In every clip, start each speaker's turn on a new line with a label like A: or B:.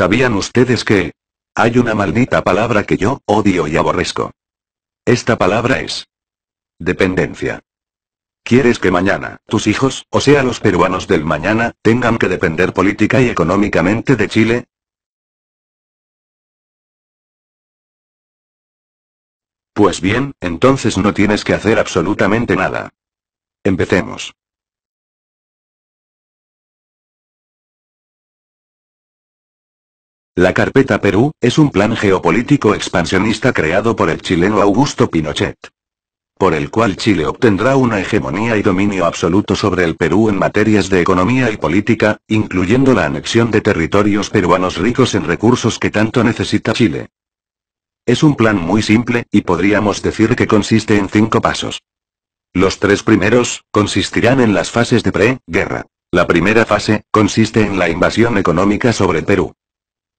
A: ¿Sabían ustedes que hay una maldita palabra que yo odio y aborrezco? Esta palabra es dependencia. ¿Quieres que mañana, tus hijos, o sea los peruanos del mañana, tengan que depender política y económicamente de Chile? Pues bien, entonces no tienes que hacer absolutamente nada. Empecemos. La Carpeta Perú es un plan geopolítico expansionista creado por el chileno Augusto Pinochet, por el cual Chile obtendrá una hegemonía y dominio absoluto sobre el Perú en materias de economía y política, incluyendo la anexión de territorios peruanos ricos en recursos que tanto necesita Chile. Es un plan muy simple, y podríamos decir que consiste en 5 pasos. Los 3 primeros, consistirán en las fases de pre-guerra. La primera fase, consiste en la invasión económica sobre Perú.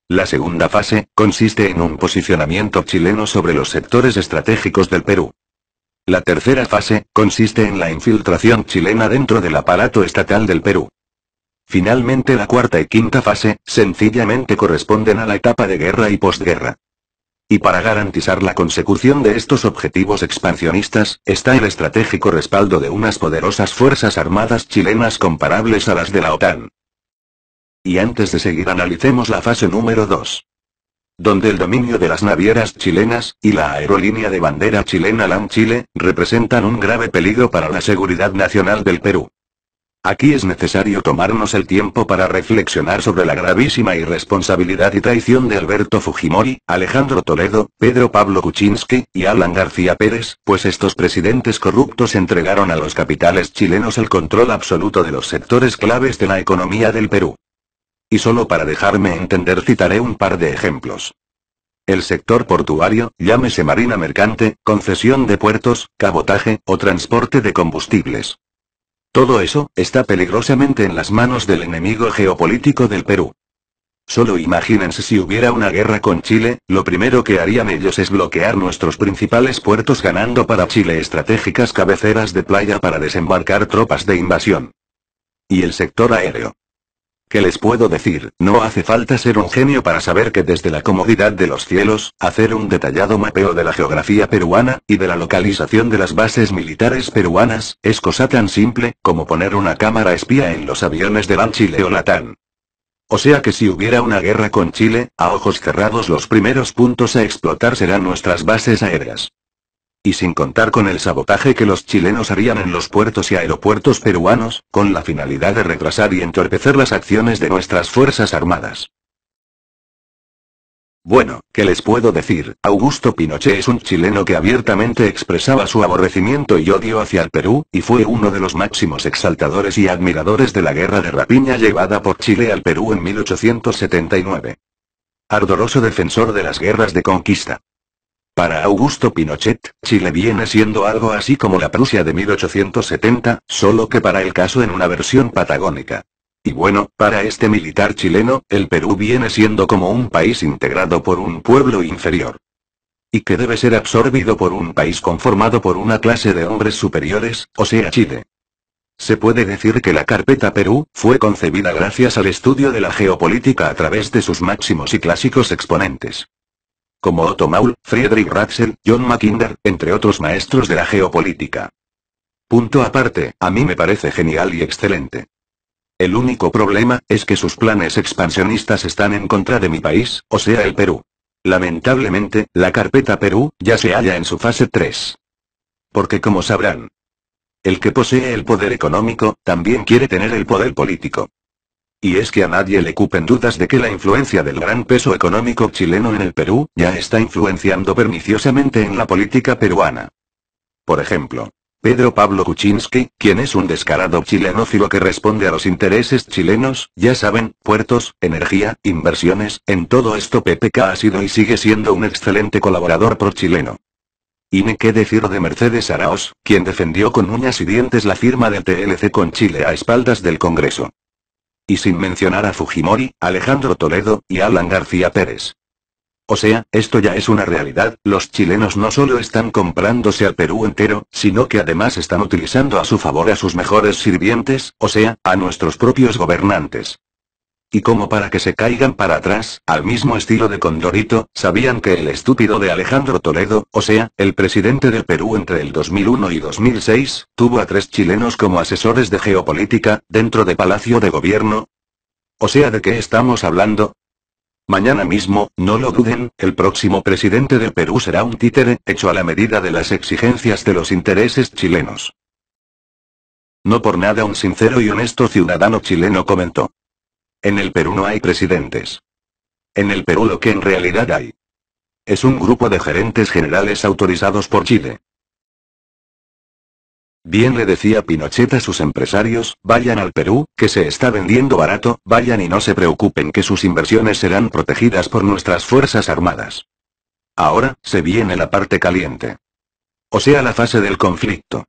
A: La segunda fase, consiste en un posicionamiento chileno sobre los sectores estratégicos del Perú. La tercera fase, consiste en la infiltración chilena dentro del aparato estatal del Perú. Finalmente la cuarta y quinta fase, sencillamente corresponden a la etapa de guerra y posguerra. Y para garantizar la consecución de estos objetivos expansionistas, está el estratégico respaldo de unas poderosas fuerzas armadas chilenas comparables a las de la OTAN. Y antes de seguir analicemos la fase número 2. Donde el dominio de las navieras chilenas, y la aerolínea de bandera chilena LAN Chile, representan un grave peligro para la seguridad nacional del Perú. Aquí es necesario tomarnos el tiempo para reflexionar sobre la gravísima irresponsabilidad y traición de Alberto Fujimori, Alejandro Toledo, Pedro Pablo Kuczynski, y Alan García Pérez, pues estos presidentes corruptos entregaron a los capitales chilenos el control absoluto de los sectores claves de la economía del Perú. Y solo para dejarme entender citaré un par de ejemplos. El sector portuario, llámese marina mercante, concesión de puertos, cabotaje, o transporte de combustibles. Todo eso, está peligrosamente en las manos del enemigo geopolítico del Perú. Solo imagínense si hubiera una guerra con Chile, lo primero que harían ellos es bloquear nuestros principales puertos ganando para Chile estratégicas cabeceras de playa para desembarcar tropas de invasión. Y el sector aéreo. ¿Qué les puedo decir? No hace falta ser un genio para saber que desde la comodidad de los cielos, hacer un detallado mapeo de la geografía peruana, y de la localización de las bases militares peruanas, es cosa tan simple, como poner una cámara espía en los aviones de LAN Chile o LATAN. O sea que si hubiera una guerra con Chile, a ojos cerrados los primeros puntos a explotar serán nuestras bases aéreas. Y sin contar con el sabotaje que los chilenos harían en los puertos y aeropuertos peruanos, con la finalidad de retrasar y entorpecer las acciones de nuestras fuerzas armadas. Bueno, ¿qué les puedo decir? Augusto Pinochet es un chileno que abiertamente expresaba su aborrecimiento y odio hacia el Perú, y fue uno de los máximos exaltadores y admiradores de la guerra de rapiña llevada por Chile al Perú en 1879. Ardoroso defensor de las guerras de conquista. Para Augusto Pinochet, Chile viene siendo algo así como la Prusia de 1870, solo que para el caso en una versión patagónica. Y bueno, para este militar chileno, el Perú viene siendo como un país integrado por un pueblo inferior. Y que debe ser absorbido por un país conformado por una clase de hombres superiores, o sea Chile. Se puede decir que la Carpeta Perú fue concebida gracias al estudio de la geopolítica a través de sus máximos y clásicos exponentes. Como Otto Maul, Friedrich Ratzel, John Mackinder, entre otros maestros de la geopolítica. Punto aparte, a mí me parece genial y excelente. El único problema, es que sus planes expansionistas están en contra de mi país, o sea el Perú. Lamentablemente, la Carpeta Perú, ya se halla en su fase 3. Porque como sabrán, el que posee el poder económico, también quiere tener el poder político. Y es que a nadie le cupen dudas de que la influencia del gran peso económico chileno en el Perú, ya está influenciando perniciosamente en la política peruana. Por ejemplo, Pedro Pablo Kuczynski, quien es un descarado chilenófilo que responde a los intereses chilenos, ya saben, puertos, energía, inversiones, en todo esto PPK ha sido y sigue siendo un excelente colaborador pro-chileno. Y ni qué decir de Mercedes Araoz, quien defendió con uñas y dientes la firma del TLC con Chile a espaldas del Congreso. Y sin mencionar a Fujimori, Alejandro Toledo, y Alan García Pérez. O sea, esto ya es una realidad, los chilenos no solo están comprándose al Perú entero, sino que además están utilizando a su favor a sus mejores sirvientes, o sea, a nuestros propios gobernantes. Y como para que se caigan para atrás, al mismo estilo de Condorito, sabían que el estúpido de Alejandro Toledo, o sea, el presidente del Perú entre el 2001 y 2006, tuvo a 3 chilenos como asesores de geopolítica, dentro de Palacio de Gobierno. O sea, ¿de qué estamos hablando? Mañana mismo, no lo duden, el próximo presidente del Perú será un títere, hecho a la medida de las exigencias de los intereses chilenos. No por nada un sincero y honesto ciudadano chileno comentó. En el Perú no hay presidentes. En el Perú lo que en realidad hay es un grupo de gerentes generales autorizados por Chile. Bien le decía Pinochet a sus empresarios, vayan al Perú, que se está vendiendo barato, vayan y no se preocupen que sus inversiones serán protegidas por nuestras fuerzas armadas. Ahora, se viene la parte caliente. O sea, la fase del conflicto.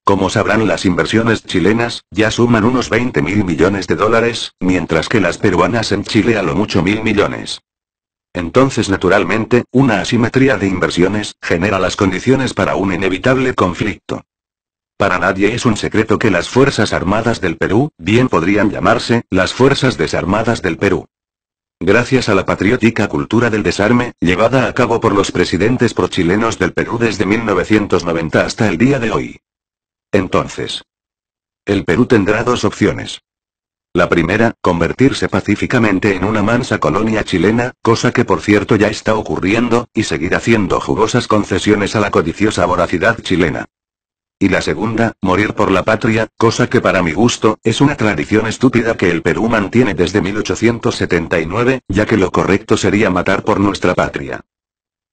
A: Como sabrán, las inversiones chilenas, ya suman unos 20.000 millones de dólares, mientras que las peruanas en Chile a lo mucho 1.000 millones. Entonces naturalmente, una asimetría de inversiones, genera las condiciones para un inevitable conflicto. Para nadie es un secreto que las Fuerzas Armadas del Perú, bien podrían llamarse, las Fuerzas Desarmadas del Perú. Gracias a la patriótica cultura del desarme, llevada a cabo por los presidentes prochilenos del Perú desde 1990 hasta el día de hoy. Entonces, el Perú tendrá 2 opciones. La primera, convertirse pacíficamente en una mansa colonia chilena, cosa que por cierto ya está ocurriendo, y seguir haciendo jugosas concesiones a la codiciosa voracidad chilena. Y la segunda, morir por la patria, cosa que para mi gusto, es una tradición estúpida que el Perú mantiene desde 1879, ya que lo correcto sería matar por nuestra patria.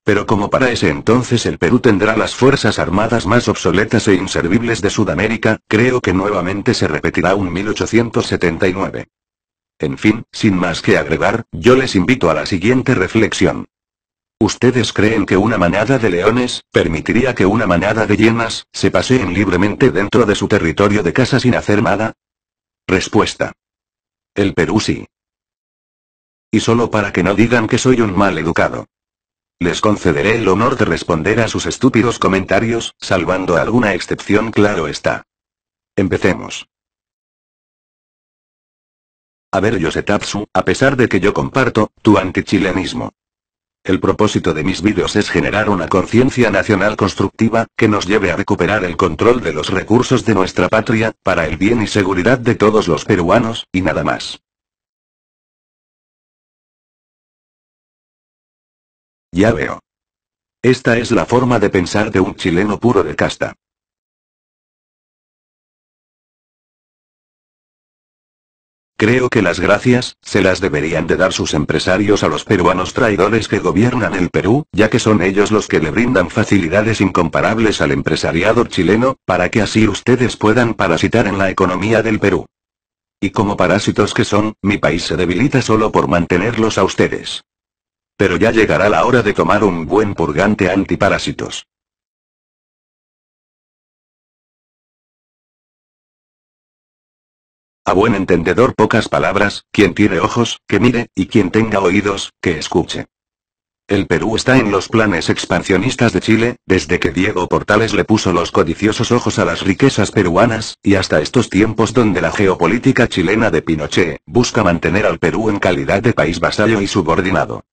A: Pero como para ese entonces el Perú tendrá las fuerzas armadas más obsoletas e inservibles de Sudamérica, creo que nuevamente se repetirá un 1879. En fin, sin más que agregar, yo les invito a la siguiente reflexión. ¿Ustedes creen que una manada de leones permitiría que una manada de hienas se paseen libremente dentro de su territorio de casa sin hacer nada? Respuesta. El Perú sí. Y solo para que no digan que soy un mal educado, les concederé el honor de responder a sus estúpidos comentarios, salvando alguna excepción, claro está. Empecemos. A ver, Yosetatsu, a pesar de que yo comparto tu antichilenismo, el propósito de mis vídeos es generar una conciencia nacional constructiva, que nos lleve a recuperar el control de los recursos de nuestra patria, para el bien y seguridad de todos los peruanos, y nada más. Ya veo. Esta es la forma de pensar de un chileno puro de casta. Creo que las gracias, se las deberían de dar sus empresarios a los peruanos traidores que gobiernan el Perú, ya que son ellos los que le brindan facilidades incomparables al empresariado chileno, para que así ustedes puedan parasitar en la economía del Perú. Y como parásitos que son, mi país se debilita solo por mantenerlos a ustedes. Pero ya llegará la hora de tomar un buen purgante antiparásitos. A buen entendedor pocas palabras, quien tiene ojos, que mire, y quien tenga oídos, que escuche. El Perú está en los planes expansionistas de Chile, desde que Diego Portales le puso los codiciosos ojos a las riquezas peruanas, y hasta estos tiempos donde la geopolítica chilena de Pinochet, busca mantener al Perú en calidad de país vasallo y subordinado.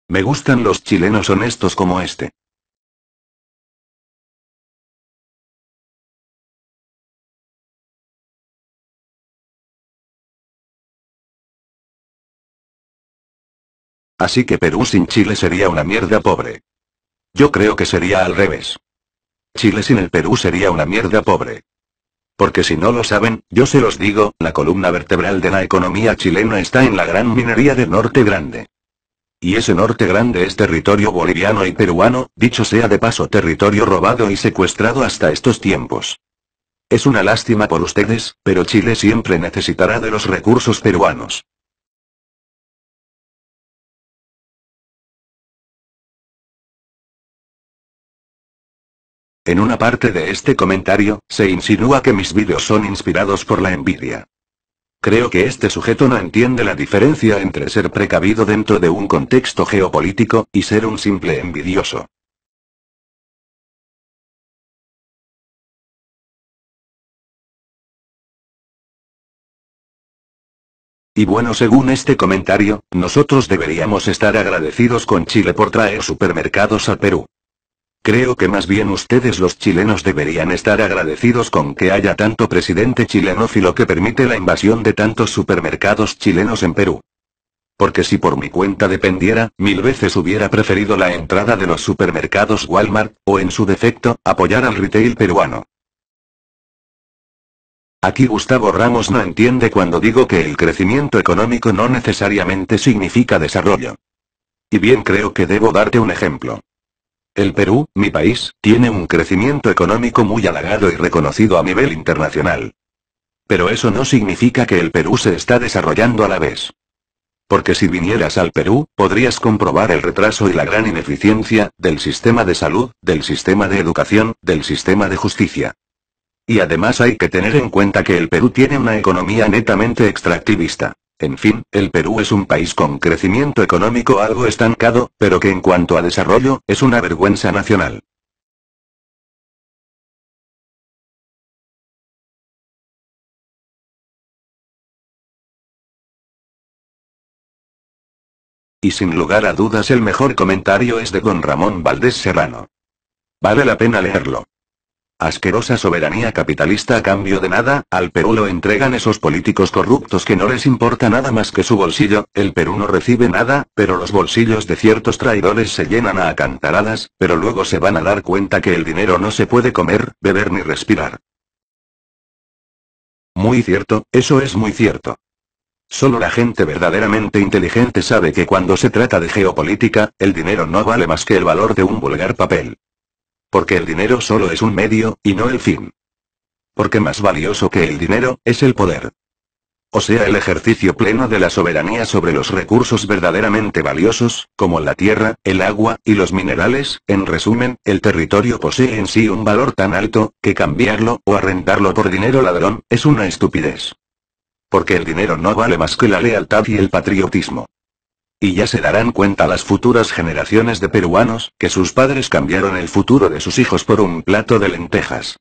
A: Me gustan los chilenos honestos como este. Así que Perú sin Chile sería una mierda pobre. Yo creo que sería al revés. Chile sin el Perú sería una mierda pobre. Porque si no lo saben, yo se los digo, la columna vertebral de la economía chilena está en la gran minería del Norte Grande. Y ese Norte Grande es territorio boliviano y peruano, dicho sea de paso, territorio robado y secuestrado hasta estos tiempos. Es una lástima por ustedes, pero Chile siempre necesitará de los recursos peruanos. En una parte de este comentario, se insinúa que mis vídeos son inspirados por la envidia. Creo que este sujeto no entiende la diferencia entre ser precavido dentro de un contexto geopolítico, y ser un simple envidioso. Y bueno, según este comentario, nosotros deberíamos estar agradecidos con Chile por traer supermercados al Perú. Creo que más bien ustedes los chilenos deberían estar agradecidos con que haya tanto presidente chilenófilo que permite la invasión de tantos supermercados chilenos en Perú. Porque si por mi cuenta dependiera, 1000 veces hubiera preferido la entrada de los supermercados Walmart, o en su defecto, apoyar al retail peruano. Aquí Gustavo Ramos no entiende cuando digo que el crecimiento económico no necesariamente significa desarrollo. Y bien, creo que debo darte un ejemplo. El Perú, mi país, tiene un crecimiento económico muy halagado y reconocido a nivel internacional. Pero eso no significa que el Perú se está desarrollando a la vez. Porque si vinieras al Perú, podrías comprobar el retraso y la gran ineficiencia del sistema de salud, del sistema de educación, del sistema de justicia. Y además hay que tener en cuenta que el Perú tiene una economía netamente extractivista. En fin, el Perú es un país con crecimiento económico algo estancado, pero que en cuanto a desarrollo, es una vergüenza nacional. Y sin lugar a dudas el mejor comentario es de don Ramón Valdés Serrano. Vale la pena leerlo. Asquerosa soberanía capitalista a cambio de nada, al Perú lo entregan esos políticos corruptos que no les importa nada más que su bolsillo, el Perú no recibe nada, pero los bolsillos de ciertos traidores se llenan a cantaradas, pero luego se van a dar cuenta que el dinero no se puede comer, beber ni respirar. Muy cierto, eso es muy cierto. Solo la gente verdaderamente inteligente sabe que cuando se trata de geopolítica, el dinero no vale más que el valor de un vulgar papel. Porque el dinero solo es un medio, y no el fin. Porque más valioso que el dinero, es el poder. O sea, el ejercicio pleno de la soberanía sobre los recursos verdaderamente valiosos, como la tierra, el agua, y los minerales. En resumen, el territorio posee en sí un valor tan alto, que cambiarlo, o arrendarlo por dinero ladrón, es una estupidez. Porque el dinero no vale más que la lealtad y el patriotismo. Y ya se darán cuenta las futuras generaciones de peruanos, que sus padres cambiaron el futuro de sus hijos por un plato de lentejas.